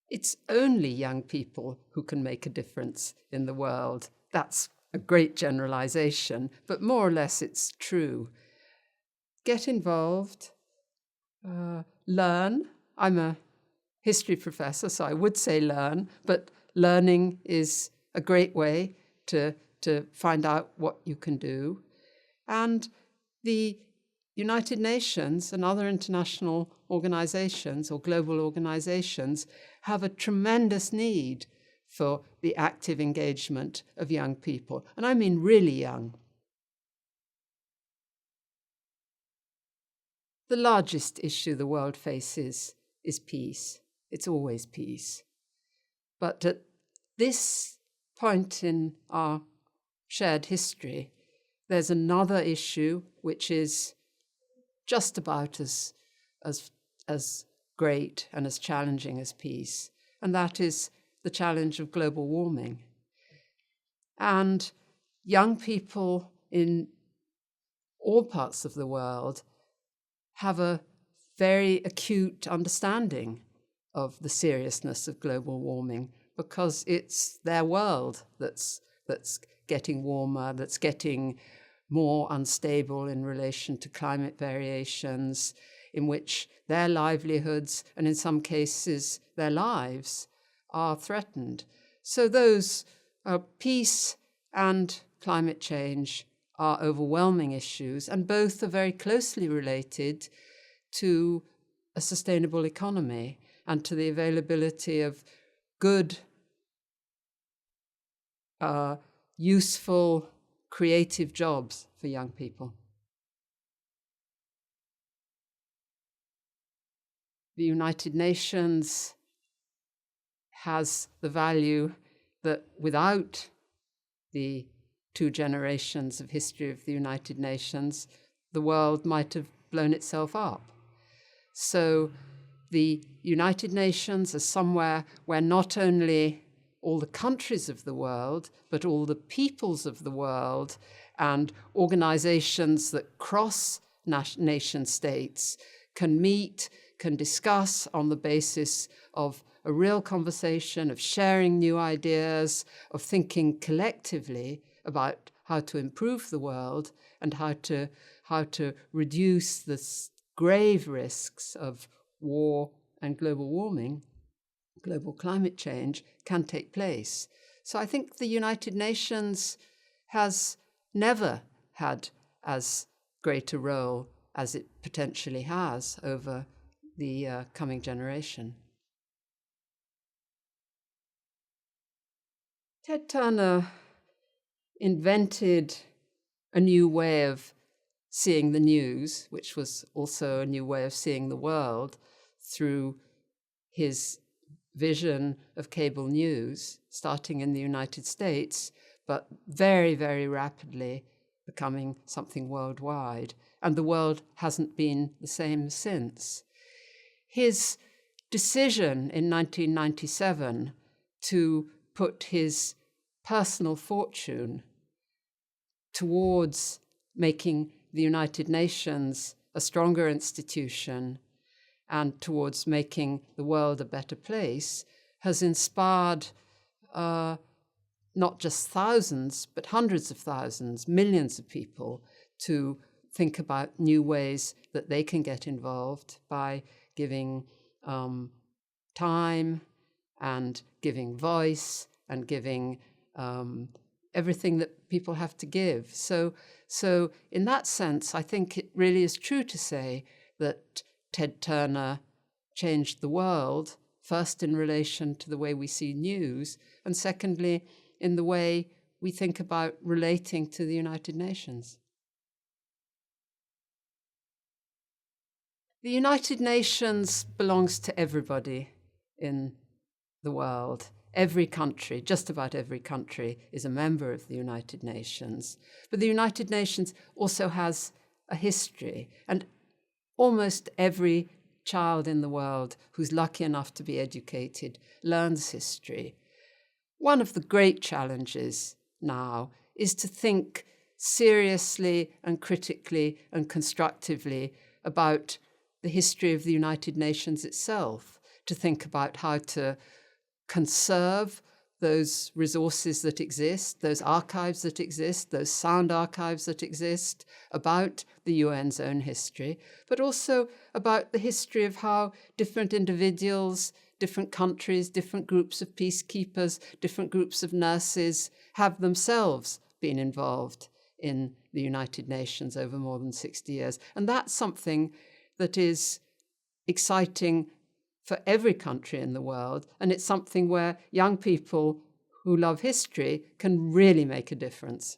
it's only young people who can make a difference in the world. That's a great generalization, but more or less it's true. Get involved, learn. I'm a history professor, so I would say learn, but learning is a great way to find out what you can do. And the United Nations and other international organizations or global organizations have a tremendous need for the active engagement of young people. And I mean really young. The largest issue the world faces is peace. It's always peace. But at this point in our shared history, there's another issue which is just about as great and as challenging as peace, and that is the challenge of global warming. And young people in all parts of the world have a very acute understanding of the seriousness of global warming, because it's their world that's getting warmer, that's getting more unstable in relation to climate variations, in which their livelihoods and in some cases their lives are threatened. So those peace and climate change are overwhelming issues, and both are very closely related to a sustainable economy and to the availability of good, useful, creative jobs for young people. The United Nations has the value that without the 2 generations of history of the United Nations, the world might have blown itself up. So the United Nations are somewhere where not only all the countries of the world, but all the peoples of the world and organizations that cross nation states can meet, can discuss on the basis of a real conversation, of sharing new ideas, of thinking collectively about how to improve the world and how to reduce the grave risks of war and global warming, global climate change, can take place. So I think the United Nations has never had as great a role as it potentially has over the coming generation. Ted Turner invented a new way of seeing the news, which was also a new way of seeing the world, through his vision of cable news, starting in the United States, but very, very rapidly becoming something worldwide. And the world hasn't been the same since. His decision in 1997 to put his personal fortune towards making the United Nations a stronger institution and towards making the world a better place has inspired not just thousands, but hundreds of thousands, millions of people to think about new ways that they can get involved by giving time and giving voice and giving everything that people have to give. So in that sense, I think it really is true to say that Ted Turner changed the world, first in relation to the way we see news, and secondly, in the way we think about relating to the United Nations. The United Nations belongs to everybody in the world. Every country, just about every country, is a member of the United Nations. But the United Nations also has a history, and almost every child in the world who's lucky enough to be educated learns history. One of the great challenges now is to think seriously and critically and constructively about the history of the United Nations itself, to think about how to conserve those resources that exist, those archives that exist, those sound archives that exist about the UN's own history, but also about the history of how different individuals, different countries, different groups of peacekeepers, different groups of nurses have themselves been involved in the United Nations over more than 60 years. And that's something that is exciting for every country in the world. And it's something where young people who love history can really make a difference.